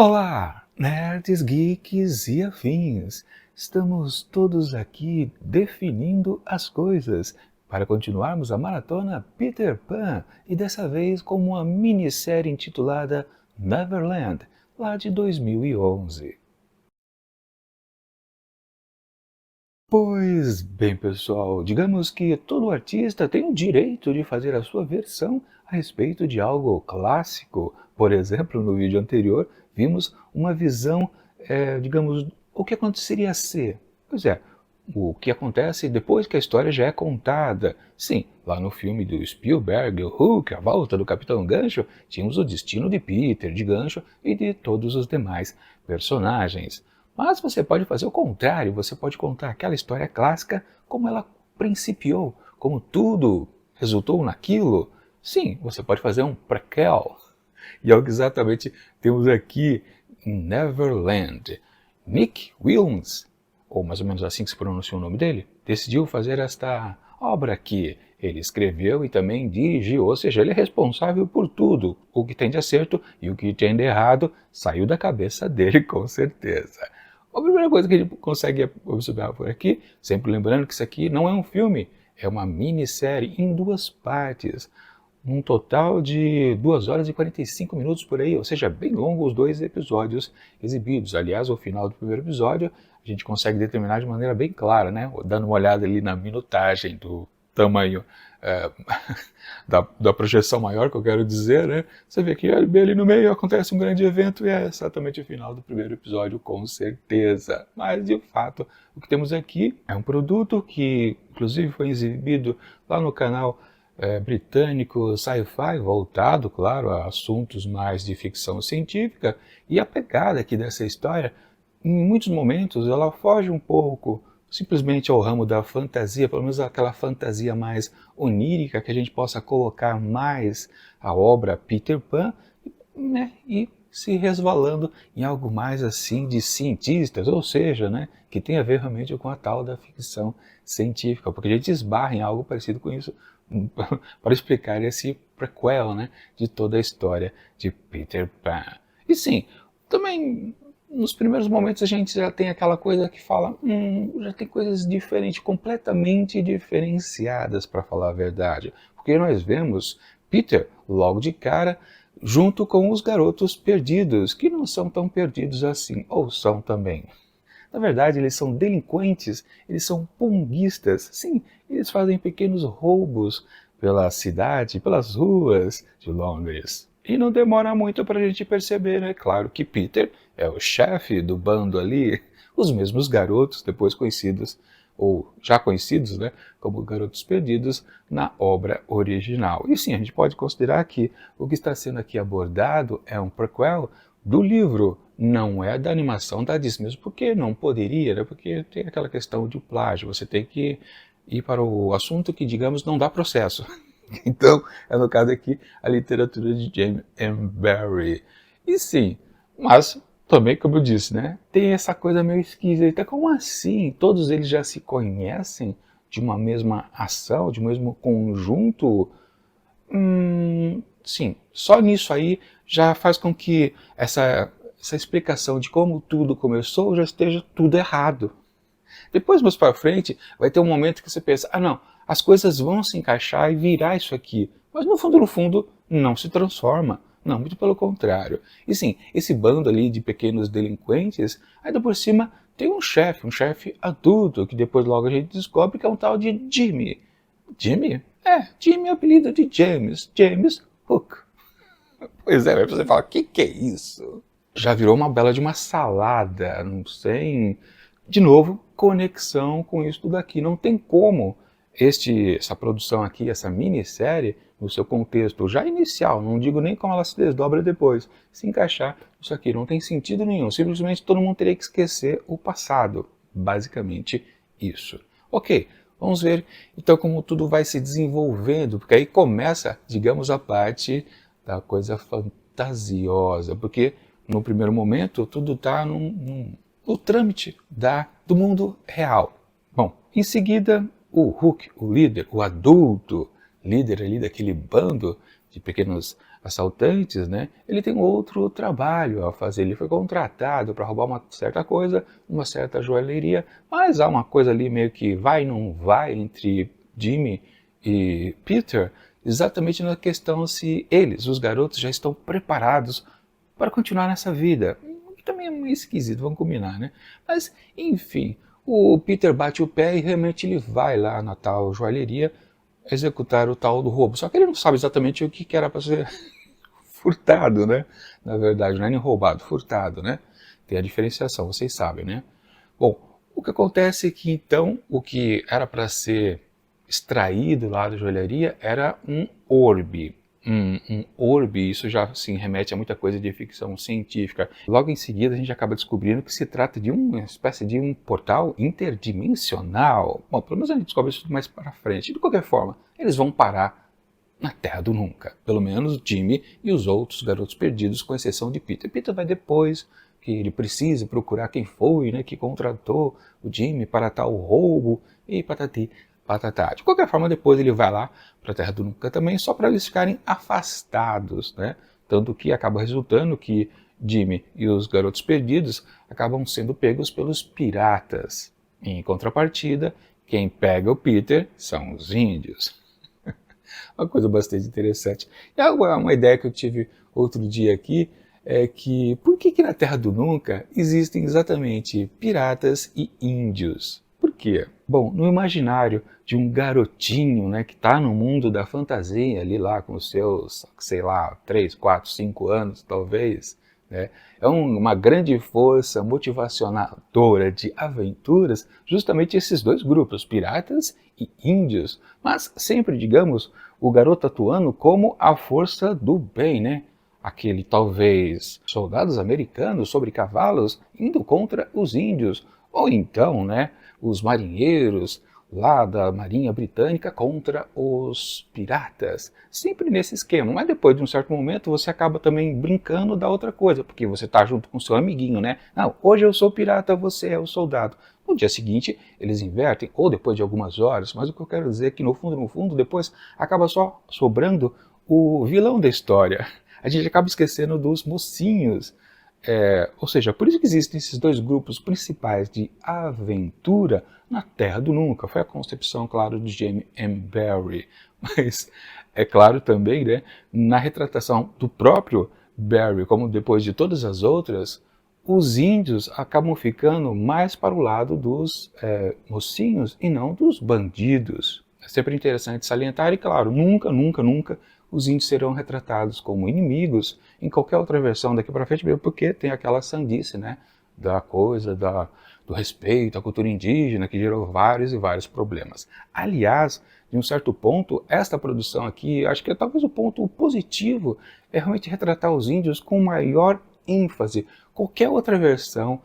Olá, nerds, geeks e afins! Estamos todos aqui definindo as coisas para continuarmos a maratona Peter Pan e dessa vez com uma minissérie intitulada Neverland, lá de 2011. Pois bem, pessoal, digamos que todo artista tem o direito de fazer a sua versão a respeito de algo clássico. Por exemplo, no vídeo anterior, vimos uma visão, digamos, o que aconteceria ser. Pois é, o que acontece depois que a história já é contada. Sim, lá no filme do Spielberg, o Hulk, A Volta do Capitão Gancho, tínhamos o destino de Peter, de Gancho e de todos os demais personagens. Mas você pode fazer o contrário, você pode contar aquela história clássica como ela principiou, como tudo resultou naquilo. Sim, você pode fazer um prequel. E é o que exatamente temos aqui em Neverland. Nick Wilms, ou mais ou menos assim que se pronuncia o nome dele, decidiu fazer esta obra aqui. Ele escreveu e também dirigiu, ou seja, ele é responsável por tudo. O que tem de acerto e o que tem de errado saiu da cabeça dele, com certeza. A primeira coisa que a gente consegue observar por aqui, sempre lembrando que isso aqui não é um filme, é uma minissérie em duas partes. Um total de 2 horas e 45 minutos por aí, ou seja, bem longo os dois episódios exibidos. Aliás, ao final do primeiro episódio, a gente consegue determinar de maneira bem clara, né? Dando uma olhada ali na minutagem do tamanho da projeção maior, que eu quero dizer, né? Você vê que bem ali no meio acontece um grande evento e é exatamente o final do primeiro episódio, com certeza. Mas, de fato, o que temos aqui é um produto que, inclusive, foi exibido lá no canal britânico Sci-Fi, voltado, claro, a assuntos mais de ficção científica, e a pegada aqui dessa história, em muitos momentos, ela foge um pouco simplesmente ao ramo da fantasia, pelo menos aquela fantasia mais onírica, que a gente possa colocar mais a obra Peter Pan, né, e se resvalando em algo mais assim de cientistas, ou seja, né, que tem a ver realmente com a tal da ficção científica, porque a gente esbarra em algo parecido com isso para explicar esse prequel, né, de toda a história de Peter Pan. E sim, também nos primeiros momentos a gente já tem aquela coisa que fala, já tem coisas diferentes, completamente diferenciadas, para falar a verdade. Porque nós vemos Peter, logo de cara, junto com os garotos perdidos, que não são tão perdidos assim, ou são também. Na verdade, eles são delinquentes, eles são punguistas. Sim, eles fazem pequenos roubos pela cidade, pelas ruas de Londres. E não demora muito para a gente perceber, né? Claro que Peter é o chefe do bando ali, os mesmos garotos depois conhecidos, ou já conhecidos, né, como Garotos Perdidos na obra original. E sim, a gente pode considerar que o que está sendo aqui abordado é um prequel do livro, não é da animação da Disney, mesmo porque não poderia, né, porque tem aquela questão de plágio, você tem que ir para o assunto que, digamos, não dá processo. Então, é no caso aqui, a literatura de James M. Barrie. E sim, mas também, como eu disse, né, tem essa coisa meio esquisita. Como assim? Todos eles já se conhecem de uma mesma ação, de um mesmo conjunto? Sim, só nisso aí já faz com que essa explicação de como tudo começou já esteja tudo errado. Depois, mais para frente, vai ter um momento que você pensa, não, as coisas vão se encaixar e virar isso aqui. Mas no fundo, não se transforma. Não, muito pelo contrário. E sim, esse bando ali de pequenos delinquentes, ainda por cima tem um chefe adulto, que depois logo a gente descobre que é um tal de Jimmy. Jimmy? Jimmy é o apelido de James, James Hook. Pois é, aí você fala, o que é isso? Já virou uma bela de uma salada, não sei. De novo, conexão com isso tudo aqui. Não tem como essa produção aqui, essa minissérie, no seu contexto já inicial, não digo nem como ela se desdobra depois, se encaixar isso aqui. Não tem sentido nenhum. Simplesmente todo mundo teria que esquecer o passado. Basicamente isso. Ok, vamos ver então como tudo vai se desenvolvendo, porque aí começa, digamos, a parte da coisa fantasiosa, porque no primeiro momento tudo está no trâmite do mundo real. Bom, em seguida o Hook, o líder, o adulto líder ali daquele bando de pequenos assaltantes, né, ele tem outro trabalho a fazer. Ele foi contratado para roubar uma certa coisa, uma certa joalheria, mas há uma coisa ali meio que vai e não vai entre Jimmy e Peter, exatamente na questão se eles, os garotos, já estão preparados para continuar nessa vida. Que também é meio esquisito, vamos combinar, né? Mas, enfim, o Peter bate o pé e realmente ele vai lá na tal joalheria executar o tal do roubo. Só que ele não sabe exatamente o que era para ser furtado, né? Na verdade, não é nem roubado, furtado, né? Tem a diferenciação, vocês sabem, né? Bom, o que acontece é que então o que era para ser extraído lá da joalheria era um orbe. Um orbe, isso já assim, remete a muita coisa de ficção científica. Logo em seguida a gente acaba descobrindo que se trata de uma espécie de um portal interdimensional. Bom, pelo menos a gente descobre isso mais para frente. De qualquer forma, eles vão parar na Terra do Nunca. Pelo menos Jimmy e os outros garotos perdidos, com exceção de Peter. Peter vai depois, que ele precisa procurar quem foi, né, que contratou o Jimmy para tal roubo e patati patatá. De qualquer forma, depois ele vai lá para a Terra do Nunca também, só para eles ficarem afastados, né? Tanto que acaba resultando que Jimmy e os garotos perdidos acabam sendo pegos pelos piratas. Em contrapartida, quem pega o Peter são os índios. Uma coisa bastante interessante. E uma ideia que eu tive outro dia aqui é que por que na Terra do Nunca existem exatamente piratas e índios? Por quê? Bom, no imaginário de um garotinho, né, que está no mundo da fantasia, ali lá com os seus, sei lá, 3, 4, 5 anos talvez, né, é uma grande força motivacionadora de aventuras, justamente esses dois grupos, piratas e índios, mas sempre, digamos, o garoto atuando como a força do bem, né? Aquele, talvez, soldados americanos sobre cavalos indo contra os índios, ou então, né, os marinheiros lá da Marinha Britânica contra os piratas. Sempre nesse esquema, mas depois de um certo momento você acaba também brincando da outra coisa, porque você está junto com seu amiguinho, né? Não, hoje eu sou pirata, você é o soldado. No dia seguinte eles invertem, ou depois de algumas horas, mas o que eu quero dizer é que no fundo, depois acaba só sobrando o vilão da história. A gente acaba esquecendo dos mocinhos. Ou seja, por isso que existem esses dois grupos principais de aventura na Terra do Nunca. Foi a concepção, claro, de James M. Barrie. Mas é claro também, né, na retratação do próprio Barrie, como depois de todas as outras, os índios acabam ficando mais para o lado dos mocinhos e não dos bandidos. É sempre interessante salientar e, claro, nunca os índios serão retratados como inimigos em qualquer outra versão daqui para frente, mesmo porque tem aquela sandice, né, da coisa, do respeito à cultura indígena, que gerou vários e vários problemas. Aliás, de um certo ponto, esta produção aqui, acho que talvez o ponto positivo é realmente retratar os índios com maior ênfase. Qualquer outra versão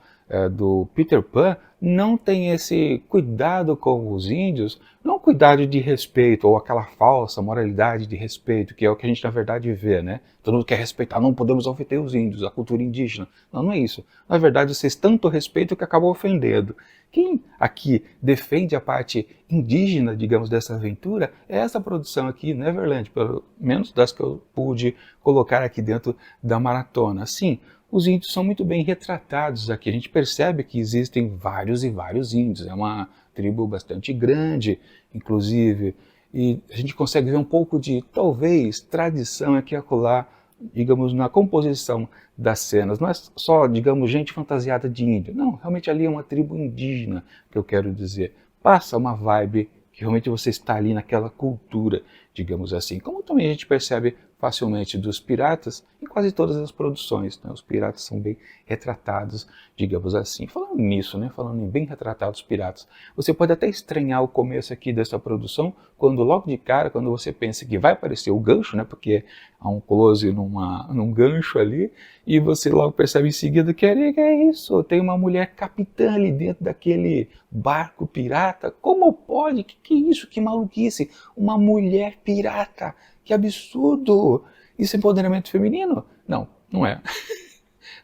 do Peter Pan não tem esse cuidado com os índios, não cuidado de respeito, ou aquela falsa moralidade de respeito, que é o que a gente na verdade vê, né? Todo mundo quer respeitar, não podemos ofender os índios, a cultura indígena. Não, não é isso. Na verdade, vocês tanto respeitam que acabam ofendendo. Quem aqui defende a parte indígena, digamos, dessa aventura, é essa produção aqui, Neverland, pelo menos das que eu pude colocar aqui dentro da maratona. Sim, os índios são muito bem retratados aqui. A gente percebe que existem vários e vários índios. É uma tribo bastante grande, inclusive. E a gente consegue ver um pouco de, talvez, tradição aqui e acolá, digamos, na composição das cenas. Não é só, digamos, gente fantasiada de índio. Não, realmente ali é uma tribo indígena, que eu quero dizer. Passa uma vibe que realmente você está ali naquela cultura, digamos assim. Como também a gente percebe facilmente dos piratas em quase todas as produções, né? Os piratas são bem retratados, digamos assim. Falando nisso, né? Falando em bem retratados piratas, você pode até estranhar o começo aqui dessa produção, quando logo de cara, quando você pensa que vai aparecer o gancho, né? Porque há um close num gancho ali, e você logo percebe em seguida que é isso, tem uma mulher capitã ali dentro daquele barco pirata. Como pode? Que é isso? Que maluquice? Uma mulher pirata? Que absurdo! Isso é empoderamento feminino? Não, não é.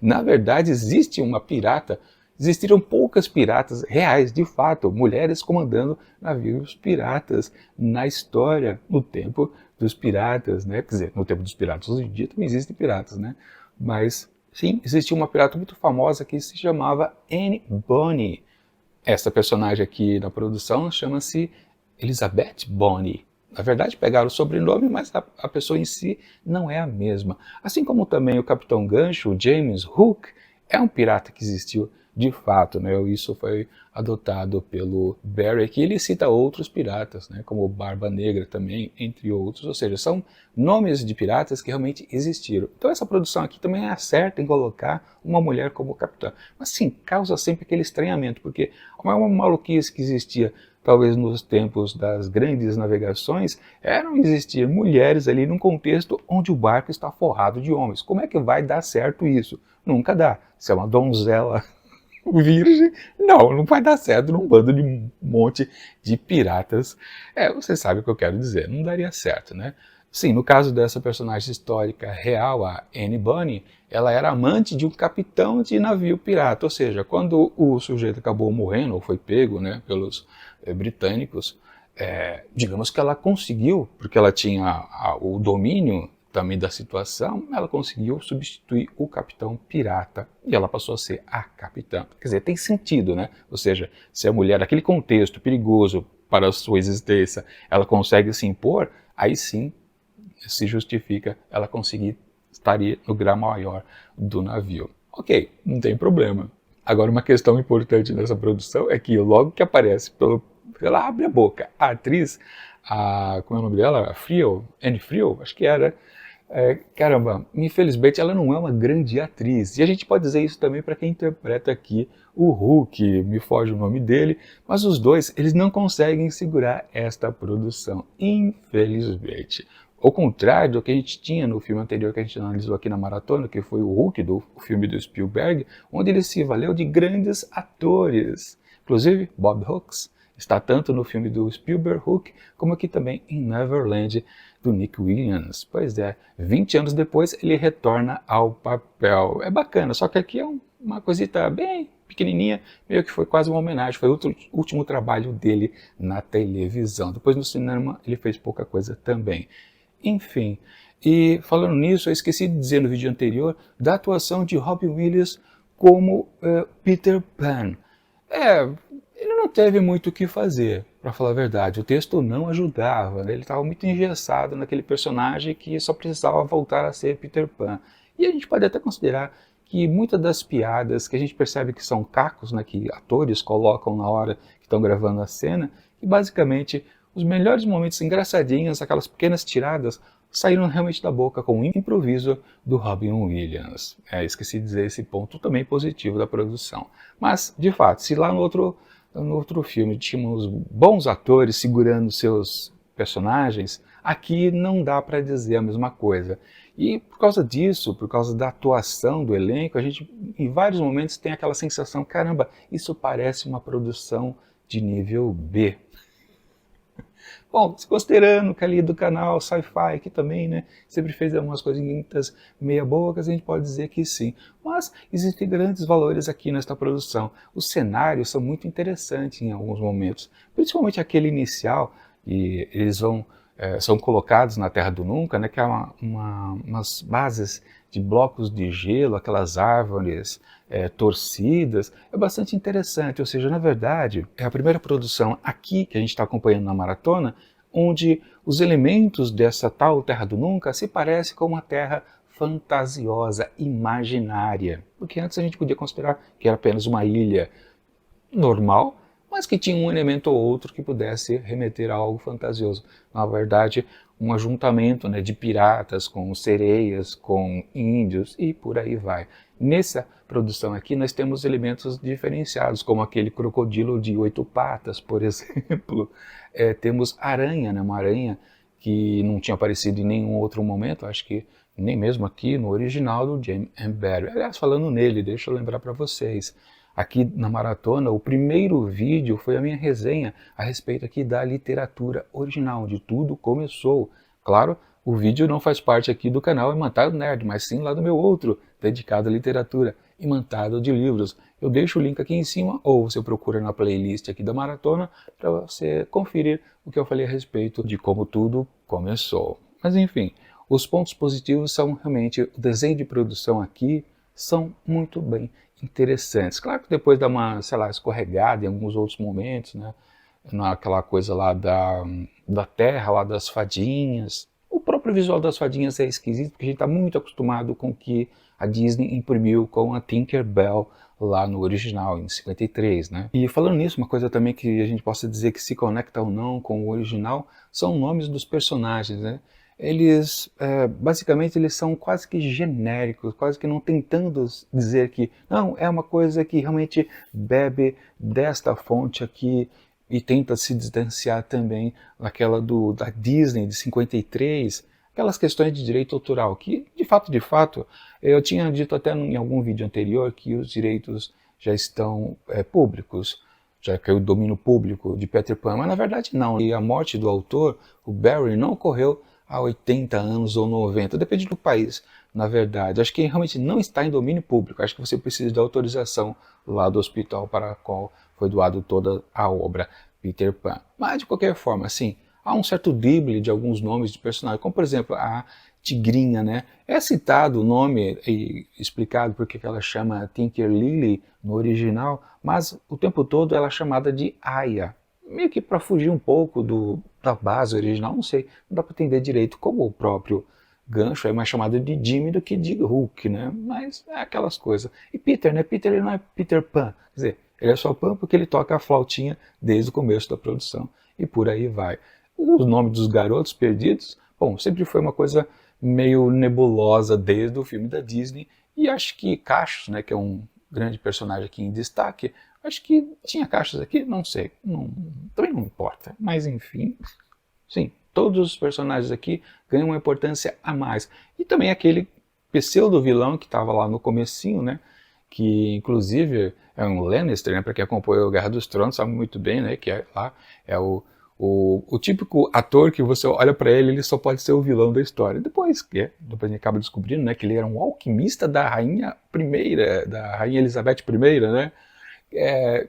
Na verdade, existe uma pirata, existiram poucas piratas reais, de fato, mulheres comandando navios piratas na história, no tempo dos piratas, né? Quer dizer, no tempo dos piratas, hoje em dia também existem piratas, né? Mas, sim, existia uma pirata muito famosa que se chamava Anne Bonny. Essa personagem aqui na produção chama-se Elizabeth Bonny. Na verdade, pegaram o sobrenome, mas a pessoa em si não é a mesma. Assim como também o Capitão Gancho, o James Hook, é um pirata que existiu de fato, né? Isso foi adotado pelo Barry, que ele cita outros piratas, né? Como o Barba Negra também, entre outros. Ou seja, são nomes de piratas que realmente existiram. Então essa produção aqui também acerta em colocar uma mulher como capitã. Mas sim, causa sempre aquele estranhamento, porque uma maluquice que existia talvez nos tempos das grandes navegações, eram existir mulheres ali num contexto onde o barco está forrado de homens. Como é que vai dar certo isso? Nunca dá. Se é uma donzela virgem, não vai dar certo num bando de um monte de piratas. Você sabe o que eu quero dizer, não daria certo, né? Sim, no caso dessa personagem histórica real, a Anne Bonny, ela era amante de um capitão de navio pirata, ou seja, quando o sujeito acabou morrendo, ou foi pego, né, pelos britânicos, digamos que ela conseguiu, porque ela tinha o domínio também da situação, ela conseguiu substituir o capitão pirata e ela passou a ser a capitã. Quer dizer, tem sentido, né? Ou seja, se a mulher, naquele contexto perigoso para a sua existência, ela consegue se impor, aí sim se justifica ela conseguir estar no grau maior do navio. Ok, não tem problema. Agora, uma questão importante nessa produção é que logo que aparece, ela abre a boca, a atriz, como é o nome dela? Anne Friel, acho que era. Caramba, infelizmente ela não é uma grande atriz. E a gente pode dizer isso também para quem interpreta aqui o Hulk, me foge o nome dele, mas os dois, eles não conseguem segurar esta produção, infelizmente. Ao contrário do que a gente tinha no filme anterior que a gente analisou aqui na maratona, que foi o Hulk, do filme do Spielberg, onde ele se valeu de grandes atores. Inclusive, Bob Hooks está tanto no filme do Spielberg Hulk, como aqui também em Neverland, do Nick Williams. Pois é, 20 anos depois ele retorna ao papel. É bacana, só que aqui é uma coisita bem pequenininha, meio que foi quase uma homenagem, foi o último trabalho dele na televisão. Depois no cinema ele fez pouca coisa também. Enfim, e falando nisso, eu esqueci de dizer no vídeo anterior da atuação de Robin Williams como Peter Pan. Ele não teve muito o que fazer, para falar a verdade. O texto não ajudava, né? Ele estava muito engessado naquele personagem que só precisava voltar a ser Peter Pan. E a gente pode até considerar que muitas das piadas que a gente percebe que são cacos, né, que atores colocam na hora que estão gravando a cena, que basicamente os melhores momentos engraçadinhos, aquelas pequenas tiradas, saíram realmente da boca com o improviso do Robin Williams. Esqueci de dizer esse ponto também positivo da produção. Mas, de fato, se lá no outro filme tínhamos bons atores segurando seus personagens, aqui não dá para dizer a mesma coisa. E por causa disso, por causa da atuação do elenco, a gente em vários momentos tem aquela sensação, caramba, isso parece uma produção de nível B. Bom, considerando que ali do canal Sci-Fi, que também, né, sempre fez algumas coisinhas meia bocas, a gente pode dizer que sim. Mas existem grandes valores aqui nesta produção. Os cenários são muito interessantes em alguns momentos, principalmente aquele inicial, e eles são colocados na Terra do Nunca, né, que é umas bases de blocos de gelo, aquelas árvores torcidas, é bastante interessante. Ou seja, na verdade, é a primeira produção aqui que a gente está acompanhando na maratona, onde os elementos dessa tal Terra do Nunca se parecem com uma terra fantasiosa, imaginária. Porque antes a gente podia considerar que era apenas uma ilha normal, mas que tinha um elemento ou outro que pudesse remeter a algo fantasioso. Na verdade, um ajuntamento, né, de piratas com sereias, com índios e por aí vai. Nessa produção aqui nós temos elementos diferenciados, como aquele crocodilo de 8 patas, por exemplo. Temos aranha, né, uma aranha que não tinha aparecido em nenhum outro momento, acho que nem mesmo aqui no original do James M. Barrie. Aliás, falando nele, deixa eu lembrar para vocês. Aqui na maratona, o primeiro vídeo foi a minha resenha a respeito aqui da literatura original, onde tudo começou. Claro, o vídeo não faz parte aqui do canal Imantado Nerd, mas sim lá do meu outro, dedicado à literatura, Imantado de Livros. Eu deixo o link aqui em cima, ou você procura na playlist aqui da maratona, para você conferir o que eu falei a respeito de como tudo começou. Mas enfim, os pontos positivos são realmente o desenho de produção aqui são muito bem interessantes. Claro que depois dá uma, sei lá, escorregada em alguns outros momentos, né? Naquela coisa lá da terra, lá das fadinhas. O próprio visual das fadinhas é esquisito, porque a gente está muito acostumado com o que a Disney imprimiu com a Tinkerbell lá no original, em 53, né? E falando nisso, uma coisa também que a gente possa dizer que se conecta ou não com o original, são nomes dos personagens, né? Eles, basicamente, eles são quase que genéricos, quase que não tentando dizer que, não, é uma coisa que realmente bebe desta fonte aqui, e tenta se distanciar também daquela da Disney de 53, aquelas questões de direito autoral, que de fato, eu tinha dito até em algum vídeo anterior que os direitos já estão públicos, já que é o domínio público de Peter Pan, mas na verdade não. E a morte do autor, o Barry, não ocorreu há 80 anos ou 90, depende do país, na verdade. Acho que realmente não está em domínio público, acho que você precisa da autorização lá do hospital para a qual foi doado toda a obra Peter Pan. Mas, de qualquer forma, assim, há um certo drible de alguns nomes de personagens, como, por exemplo, a Tigrinha, né? É citado o nome e explicado porque ela chama Tinker Lily no original, mas o tempo todo ela é chamada de Aya. Meio que para fugir um pouco da base original, não sei, não dá para entender direito como o próprio Gancho é mais chamado de Jimmy do que de Hook, né? Mas é aquelas coisas. E Peter, né? Peter ele não é Peter Pan, quer dizer, ele é só Pan porque ele toca a flautinha desde o começo da produção e por aí vai. O nome dos garotos perdidos, bom, sempre foi uma coisa meio nebulosa desde o filme da Disney e acho que Cassius, né, que é um grande personagem aqui em destaque, acho que tinha Cassius aqui, não sei, também não importa, mas enfim, sim, todos os personagens aqui ganham uma importância a mais. E também aquele pseudo-vilão que estava lá no comecinho, né? Que inclusive é um Lannister, né? Para quem acompanhou a Guerra dos Tronos sabe muito bem, né? Que é lá é o típico ator que você olha para ele, ele só pode ser o vilão da história. Depois a gente acaba descobrindo, né? Que ele era um alquimista da rainha primeira, da rainha Elizabeth I, né?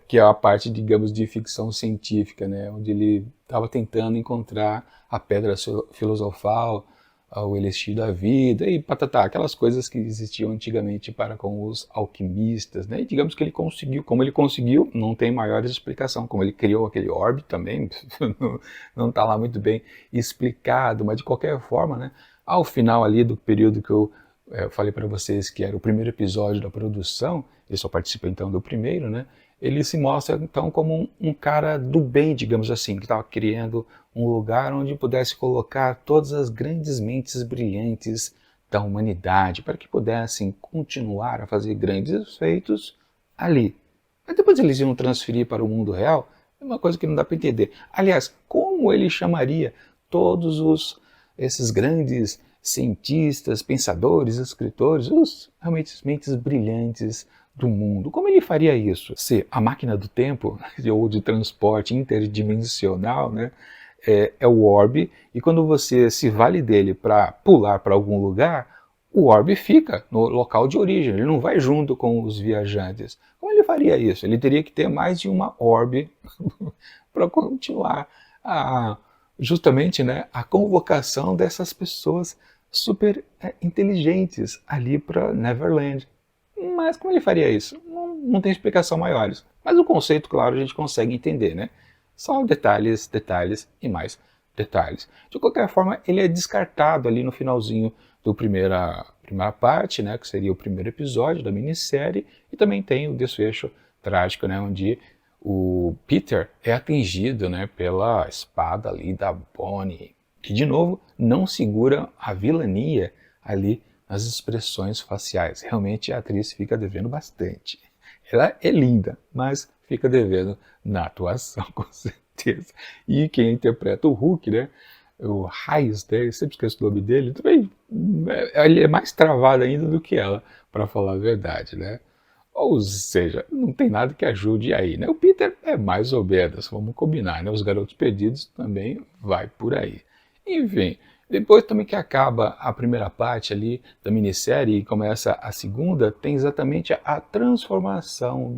Que é a parte, digamos, de ficção científica, né, onde ele estava tentando encontrar a pedra filosofal, o elixir da vida e patatá, aquelas coisas que existiam antigamente para com os alquimistas, né, e digamos que ele conseguiu, como ele conseguiu, não tem maiores explicação, como ele criou aquele orbe também, não está lá muito bem explicado, mas de qualquer forma, né, ao final ali do período que eu falei para vocês que era o primeiro episódio da produção, ele só participa então do primeiro, né? Ele se mostra então como um cara do bem, digamos assim, que estava criando um lugar onde pudesse colocar todas as grandes mentes brilhantes da humanidade para que pudessem continuar a fazer grandes feitos ali. Mas depois eles iam transferir para o mundo real, é uma coisa que não dá para entender. Aliás, como ele chamaria todos esses grandes cientistas, pensadores, escritores, os realmente mentes brilhantes do mundo? Como ele faria isso? Se a máquina do tempo, ou de transporte interdimensional, né, é o orbe, e quando você se vale dele para pular para algum lugar, o orbe fica no local de origem, ele não vai junto com os viajantes. Como ele faria isso? Ele teria que ter mais de uma orbe para continuar justamente, né, a convocação dessas pessoas super inteligentes ali para Neverland. Mas como ele faria isso? Não tem explicação maiores. Mas o conceito, claro, a gente consegue entender, né? Só detalhes, detalhes e mais detalhes. De qualquer forma, ele é descartado ali no finalzinho do primeira parte, né? Que seria o primeiro episódio da minissérie. E também tem o desfecho trágico, né? Onde o Peter é atingido, né, pela espada ali da Bonnie, que de novo não segura a vilania ali nas expressões faciais. Realmente a atriz fica devendo bastante. Ela é linda, mas fica devendo na atuação, com certeza. E quem interpreta o Hulk, né, o Hayes, né, eu sempre esqueço o nome dele, também ele é mais travado ainda do que ela, para falar a verdade, né? Ou seja, não tem nada que ajude aí, né? O Peter é mais ou menos, vamos combinar, né? Os Garotos Perdidos também vai por aí. Enfim, depois também que acaba a primeira parte ali da minissérie e começa a segunda, tem exatamente a transformação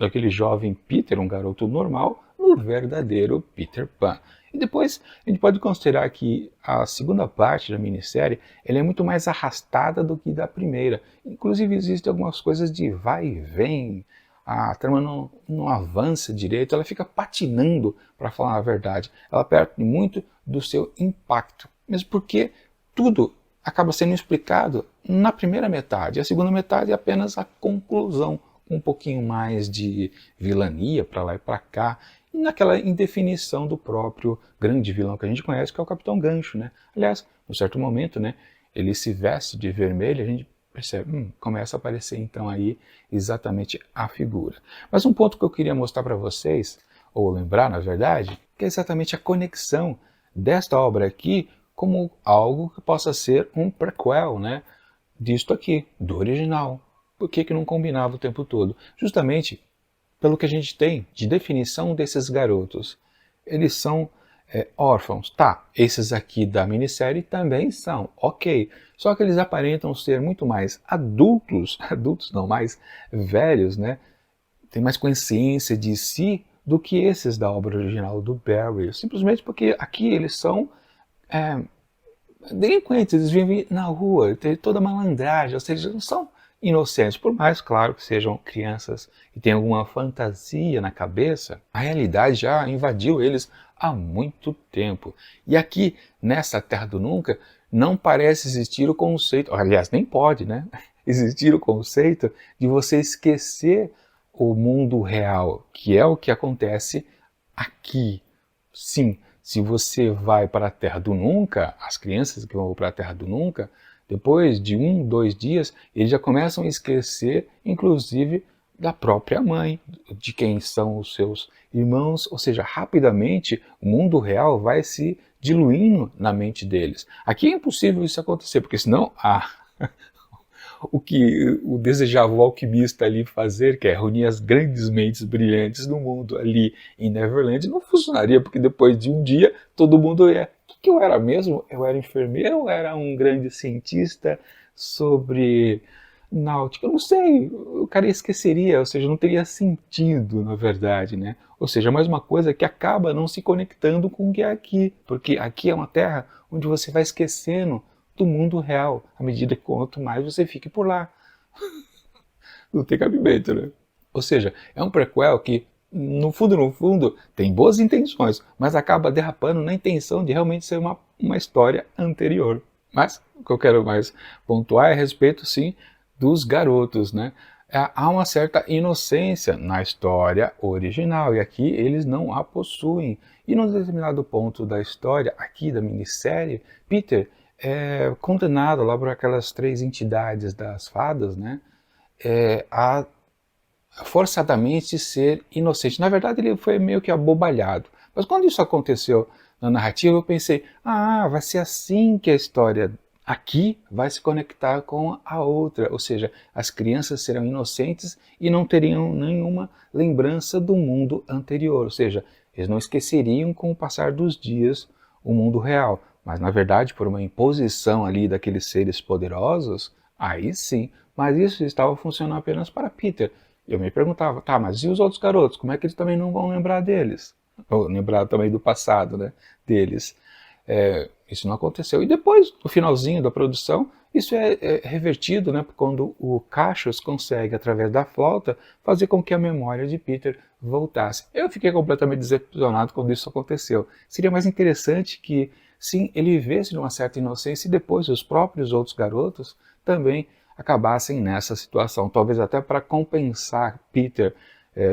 daquele jovem Peter, um garoto normal, no verdadeiro Peter Pan. E depois a gente pode considerar que a segunda parte da minissérie ela é muito mais arrastada do que da primeira. Inclusive existem algumas coisas de vai e vem, a trama não avança direito, ela fica patinando, para falar a verdade. Ela perde muito do seu impacto, mesmo porque tudo acaba sendo explicado na primeira metade. A segunda metade é apenas a conclusão, um pouquinho mais de vilania para lá e para cá, e naquela indefinição do próprio grande vilão que a gente conhece, que é o Capitão Gancho, né? Aliás, num certo momento, né, ele se veste de vermelho, a gente percebe, começa a aparecer então aí exatamente a figura. Mas um ponto que eu queria mostrar para vocês, ou lembrar na verdade, que é exatamente a conexão desta obra aqui como algo que possa ser um prequel, né, disto aqui, do original. Por que não combinava o tempo todo? Justamente pelo que a gente tem de definição desses garotos. Eles são órfãos. Tá, esses aqui da minissérie também são, ok. Só que eles aparentam ser muito mais adultos, adultos não, mais velhos, né? Tem mais consciência de si do que esses da obra original do Barry. Simplesmente porque aqui eles são delinquentes, eles vivem na rua, tem toda malandragem, ou seja, não são inocentes, por mais, claro, que sejam crianças e tenham alguma fantasia na cabeça, a realidade já invadiu eles há muito tempo. E aqui, nessa Terra do Nunca, não parece existir o conceito, aliás, nem pode, né? Existir o conceito de você esquecer o mundo real, que é o que acontece aqui. Sim, se você vai para a Terra do Nunca, as crianças que vão para a Terra do Nunca, depois de 1, 2 dias, eles já começam a esquecer, inclusive, da própria mãe, de quem são os seus irmãos, ou seja, rapidamente o mundo real vai se diluindo na mente deles. Aqui é impossível isso acontecer, porque senão o que o desejava o alquimista ali fazer, que é reunir as grandes mentes brilhantes do mundo ali em Neverland, não funcionaria, porque depois de um dia todo mundo ia... O que eu era mesmo? Eu era enfermeiro ou era um grande cientista sobre náutica? Eu não sei, o cara esqueceria, ou seja, não teria sentido, na verdade, né? Ou seja, mais uma coisa que acaba não se conectando com o que é aqui, porque aqui é uma terra onde você vai esquecendo do mundo real, à medida que quanto mais você fique por lá. Não tem cabimento, né? Ou seja, é um prequel que, no fundo, tem boas intenções, mas acaba derrapando na intenção de realmente ser uma história anterior. Mas o que eu quero mais pontuar é a respeito, sim, dos garotos, né? Há uma certa inocência na história original, e aqui eles não a possuem. E num determinado ponto da história, aqui da minissérie, Peter é condenado lá por aquelas 3 entidades das fadas, né, a forçadamente ser inocente. Na verdade, ele foi meio que abobalhado. Mas quando isso aconteceu na narrativa, eu pensei, vai ser assim que a história aqui vai se conectar com a outra. Ou seja, as crianças serão inocentes e não teriam nenhuma lembrança do mundo anterior. Ou seja, eles não esqueceriam com o passar dos dias o mundo real. Mas, na verdade, por uma imposição ali daqueles seres poderosos, aí sim. Mas isso estava funcionando apenas para Peter. Eu me perguntava, tá, mas e os outros garotos? Como é que eles também não vão lembrar deles? Ou lembrar também do passado, né, deles. Isso não aconteceu. E depois, no finalzinho da produção, isso é revertido, né, quando o Cassius consegue, através da flauta, fazer com que a memória de Peter voltasse. Eu fiquei completamente decepcionado quando isso aconteceu. Seria mais interessante que, sim, ele vivesse numa certa inocência e depois os próprios outros garotos também acabassem nessa situação. Talvez até para compensar Peter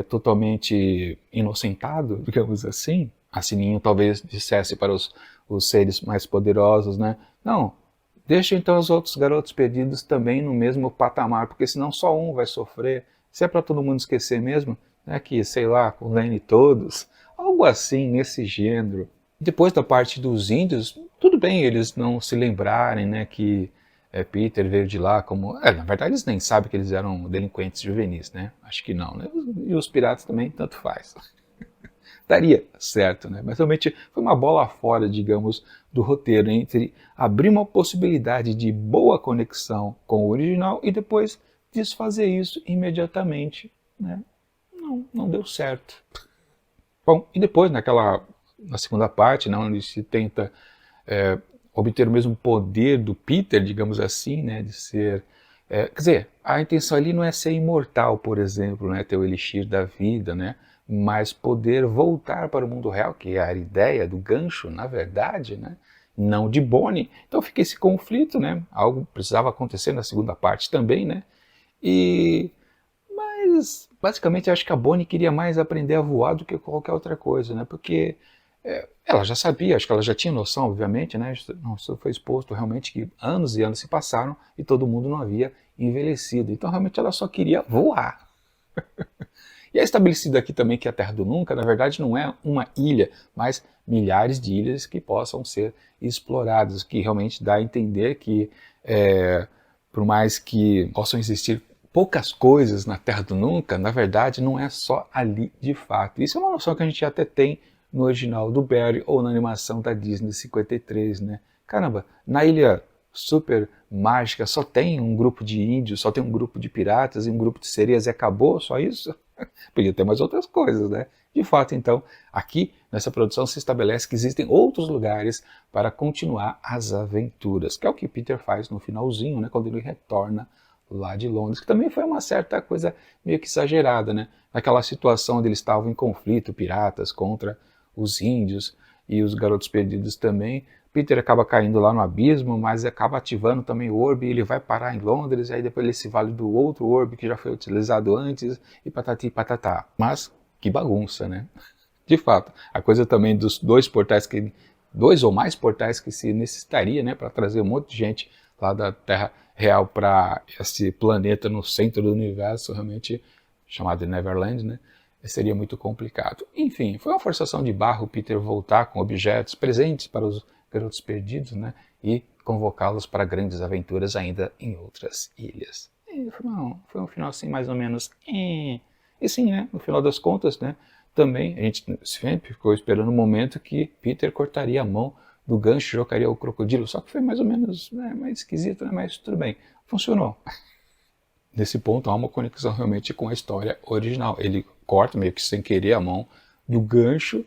totalmente inocentado, digamos assim. A Sininho talvez dissesse para os seres mais poderosos, né? Não, deixa então os outros garotos perdidos também no mesmo patamar, porque senão só um vai sofrer. Se é para todo mundo esquecer mesmo, né, que, sei lá, condene todos. Algo assim, nesse gênero. Depois da parte dos índios, tudo bem eles não se lembrarem, né, que Peter veio de lá como... na verdade eles nem sabem que eles eram delinquentes juvenis, né? Acho que não, né? E os piratas também, tanto faz. Daria certo, né? Mas realmente foi uma bola fora, digamos, do roteiro, entre abrir uma possibilidade de boa conexão com o original e depois desfazer isso imediatamente, né? Não deu certo. Bom, e depois naquela na segunda parte, né, onde se tenta obter o mesmo poder do Peter, digamos assim, né, de ser... quer dizer, a intenção ali não é ser imortal, por exemplo, né, ter o elixir da vida, né, mas poder voltar para o mundo real, que é a ideia do gancho, na verdade, né, não de Bonnie. Então fica esse conflito, né, algo precisava acontecer na segunda parte também, né, mas basicamente eu acho que a Bonnie queria mais aprender a voar do que qualquer outra coisa, né, porque ela já sabia, acho que ela já tinha noção, obviamente, né? Isso foi exposto realmente que anos e anos se passaram e todo mundo não havia envelhecido. Então realmente ela só queria voar. E é estabelecido aqui também que a Terra do Nunca, na verdade, não é uma ilha, mas milhares de ilhas que possam ser exploradas, que realmente dá a entender que, por mais que possam existir poucas coisas na Terra do Nunca, na verdade não é só ali de fato. Isso é uma noção que a gente até tem no original do Barry ou na animação da Disney 53, né? Caramba, na ilha super mágica só tem um grupo de índios, só tem um grupo de piratas e um grupo de sereias e acabou, só isso? Podia ter mais outras coisas, né? De fato, então, aqui nessa produção se estabelece que existem outros lugares para continuar as aventuras, que é o que Peter faz no finalzinho, né? Quando ele retorna lá de Londres, que também foi uma certa coisa meio que exagerada, né? Naquela situação onde eles estavam em conflito, piratas contra os índios e os garotos perdidos também. Peter acaba caindo lá no abismo, mas acaba ativando também o orbe, e ele vai parar em Londres, e aí depois ele se vale do outro orbe que já foi utilizado antes, e patati e patatá. Mas que bagunça, né? De fato, a coisa também dos dois ou mais portais que se necessitaria, né, para trazer um monte de gente lá da Terra Real para esse planeta no centro do universo, realmente chamado de Neverland, né? Seria muito complicado. Enfim, foi uma forçação de barra o Peter voltar com objetos presentes para os garotos perdidos, né? E convocá-los para grandes aventuras ainda em outras ilhas. E foi um final assim mais ou menos... E sim, né? No final das contas, né? Também a gente sempre ficou esperando o momento que Peter cortaria a mão do gancho e jogaria o crocodilo, só que foi mais ou menos mais esquisito, né? Mas tudo bem, funcionou. Nesse ponto há uma conexão realmente com a história original. Ele corta meio que sem querer a mão do gancho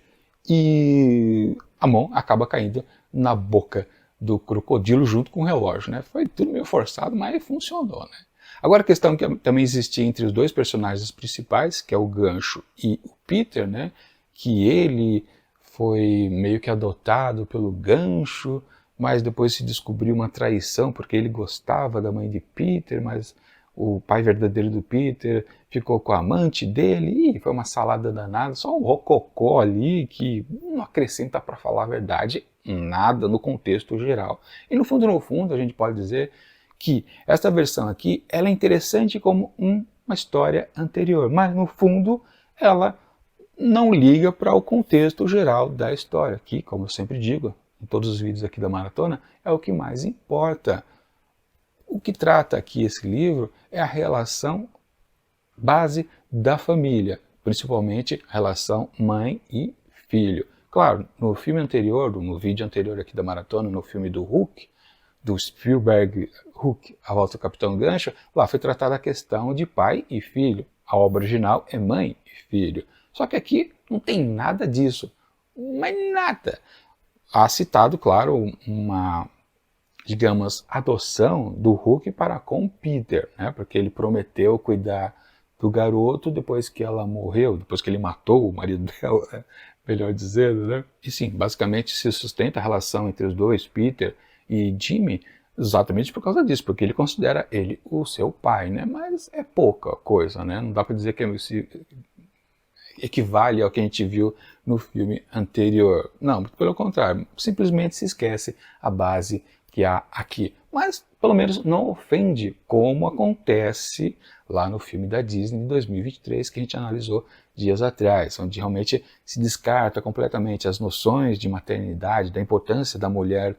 e a mão acaba caindo na boca do crocodilo junto com o relógio, né? Foi tudo meio forçado, mas funcionou, né? Agora a questão que também existia entre os dois personagens principais, que é o Gancho e o Peter, né? Que ele foi meio que adotado pelo Gancho, mas depois se descobriu uma traição porque ele gostava da mãe de Peter, mas o pai verdadeiro do Peter ficou com a amante dele, e foi uma salada danada, só um rococó ali que não acrescenta, para falar a verdade, nada no contexto geral. E no fundo, a gente pode dizer que esta versão aqui ela é interessante como uma história anterior, mas no fundo ela não liga para o contexto geral da história, que, como eu sempre digo, em todos os vídeos aqui da maratona, é o que mais importa. O que trata aqui esse livro é a relação base da família, principalmente a relação mãe e filho. Claro, no filme anterior, no vídeo anterior aqui da maratona, no filme do Hulk, do Spielberg, Hulk, A Volta do Capitão Gancho, lá foi tratada a questão de pai e filho. A obra original é mãe e filho. Só que aqui não tem nada disso, mas nada. Há citado, claro, uma, digamos, adoção do Hulk para com Peter, né? Porque ele prometeu cuidar do garoto depois que ela morreu, depois que ele matou o marido dela, né? Melhor dizendo, né? E sim, basicamente se sustenta a relação entre os dois, Peter e Jimmy, exatamente por causa disso, porque ele considera ele o seu pai, né? Mas é pouca coisa, né? Não dá para dizer que se equivale ao que a gente viu no filme anterior. Não, muito pelo contrário, simplesmente se esquece a base que há aqui. Mas, pelo menos, não ofende, como acontece lá no filme da Disney de 2023, que a gente analisou dias atrás, onde realmente se descarta completamente as noções de maternidade, da importância da mulher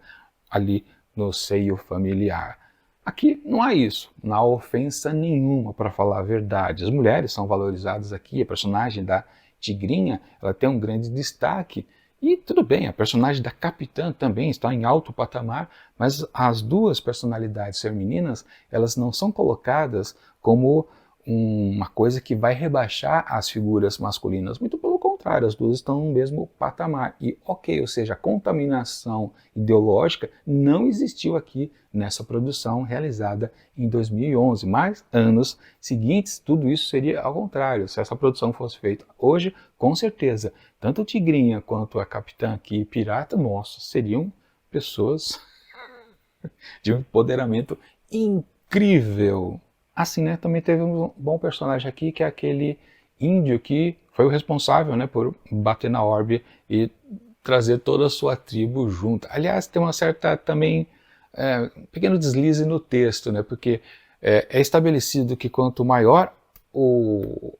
ali no seio familiar. Aqui não há isso, não há ofensa nenhuma, para falar a verdade. As mulheres são valorizadas aqui, a personagem da Tigrinha ela tem um grande destaque. E tudo bem, a personagem da Capitã também está em alto patamar, mas as duas personalidades femininas, elas não são colocadas como uma coisa que vai rebaixar as figuras masculinas. Muito pelo contrário. contrário, as duas estão no mesmo patamar. E ok, ou seja, a contaminação ideológica não existiu aqui nessa produção realizada em 2011, mas anos seguintes tudo isso seria ao contrário. Se essa produção fosse feita hoje, com certeza, tanto o Tigrinha quanto a Capitã aqui, Pirata, nossa, seriam pessoas de um empoderamento incrível. Assim, né, também teve um bom personagem aqui, que é aquele índio que foi o responsável, né, por bater na orbe e trazer toda a sua tribo junto. Aliás, tem uma certa também um pequeno deslize no texto, né, porque é estabelecido que quanto maior o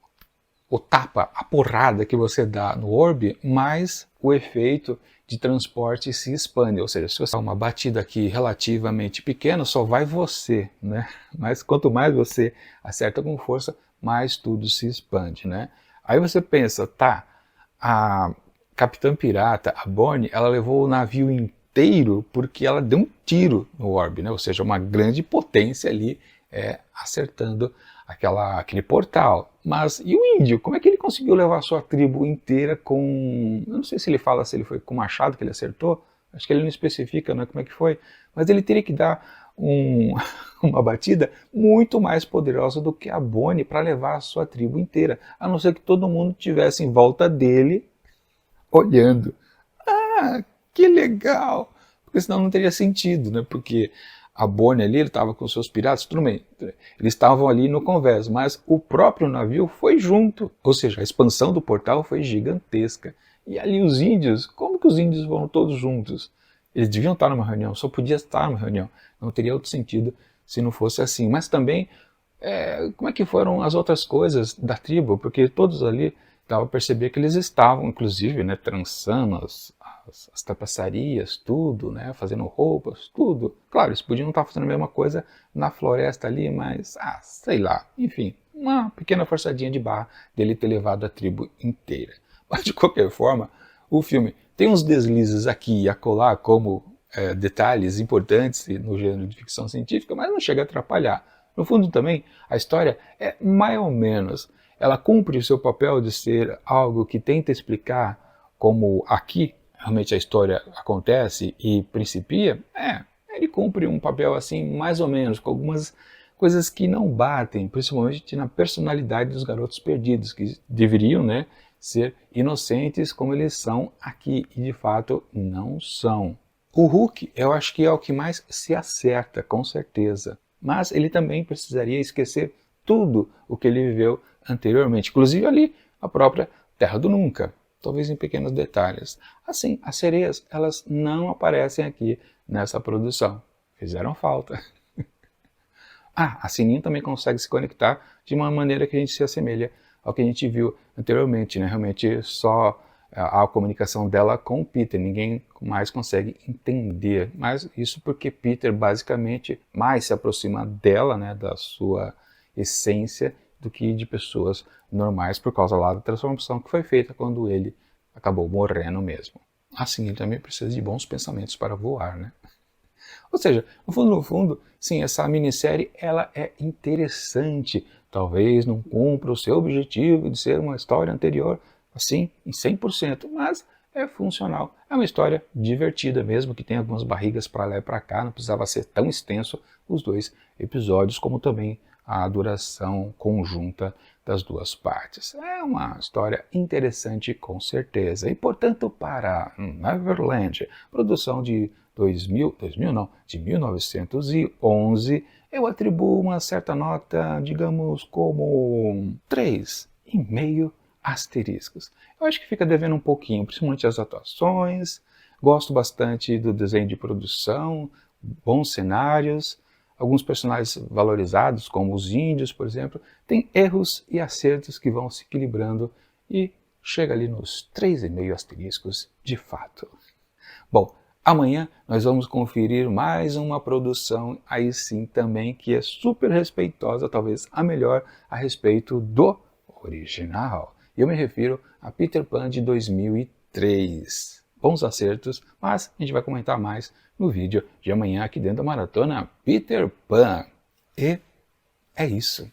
tapa, a porrada que você dá no orbe, mais o efeito de transporte se expande. Ou seja, se você dá uma batida aqui relativamente pequena, só vai você, né? Mas quanto mais você acerta com força, mais tudo se expande, né? Aí você pensa, tá, a Capitã Pirata, a Bonnie, ela levou o navio inteiro porque ela deu um tiro no orbe, né? Ou seja, uma grande potência ali acertando aquele portal. Mas e o índio? Como é que ele conseguiu levar a sua tribo inteira com... Eu não sei se ele fala se ele foi com machado que ele acertou. Acho que ele não especifica, né, como é que foi. Mas ele teria que dar uma batida muito mais poderosa do que a Bonnie para levar a sua tribo inteira. A não ser que todo mundo estivesse em volta dele olhando. Ah, que legal! Porque senão não teria sentido, né? Porque a Bonnie ali, ele estava com seus piratas, tudo bem, eles estavam ali no convés, mas o próprio navio foi junto, ou seja, a expansão do portal foi gigantesca. E ali os índios, como que os índios vão todos juntos? Eles deviam estar numa reunião, só podia estar numa reunião, não teria outro sentido se não fosse assim. Mas também, como é que foram as outras coisas da tribo? Porque todos ali, dava a perceber que eles estavam, inclusive, né, trançando as tapeçarias, tudo, né, fazendo roupas, tudo. Claro, eles podiam estar fazendo a mesma coisa na floresta ali, mas, sei lá, enfim, uma pequena forçadinha de barra dele ter levado a tribo inteira. Mas, de qualquer forma, o filme tem uns deslizes aqui e acolá, como detalhes importantes no gênero de ficção científica, mas não chega a atrapalhar. No fundo também, a história é mais ou menos. Ela cumpre o seu papel de ser algo que tenta explicar como aqui realmente a história acontece e principia. Ele cumpre um papel assim mais ou menos, com algumas coisas que não batem, principalmente na personalidade dos garotos perdidos, que deveriam, né, ser inocentes como eles são aqui, e de fato não são. O Hulk, eu acho que é o que mais se acerta, com certeza. Mas ele também precisaria esquecer tudo o que ele viveu anteriormente, inclusive ali a própria Terra do Nunca, talvez em pequenos detalhes. Assim, as sereias, elas não aparecem aqui nessa produção, fizeram falta. A Sininho também consegue se conectar de uma maneira que a gente se assemelha ao que a gente viu anteriormente, né? Realmente só a comunicação dela com o Peter, ninguém mais consegue entender, mas isso porque Peter basicamente mais se aproxima dela, né, da sua essência, do que de pessoas normais por causa lá da transformação que foi feita quando ele acabou morrendo mesmo. Assim, ele também precisa de bons pensamentos para voar, né? Ou seja, no fundo, sim, essa minissérie ela é interessante, talvez não cumpra o seu objetivo de ser uma história anterior, assim, em 100%, mas é funcional. É uma história divertida mesmo, que tem algumas barrigas para lá e para cá, não precisava ser tão extenso os dois episódios, como também a duração conjunta das duas partes. É uma história interessante com certeza. E, portanto, para Neverland, produção de 1911, eu atribuo uma certa nota, digamos, como 3,5 asteriscos. Eu acho que fica devendo um pouquinho, principalmente as atuações, gosto bastante do desenho de produção, bons cenários, alguns personagens valorizados, como os índios, por exemplo, tem erros e acertos que vão se equilibrando e chega ali nos 3,5 asteriscos de fato. Bom, amanhã nós vamos conferir mais uma produção, aí sim também, que é super respeitosa, talvez a melhor a respeito do original. Eu me refiro a Peter Pan de 2003. Bons acertos, mas a gente vai comentar mais no vídeo de amanhã aqui dentro da Maratona Peter Pan. E é isso.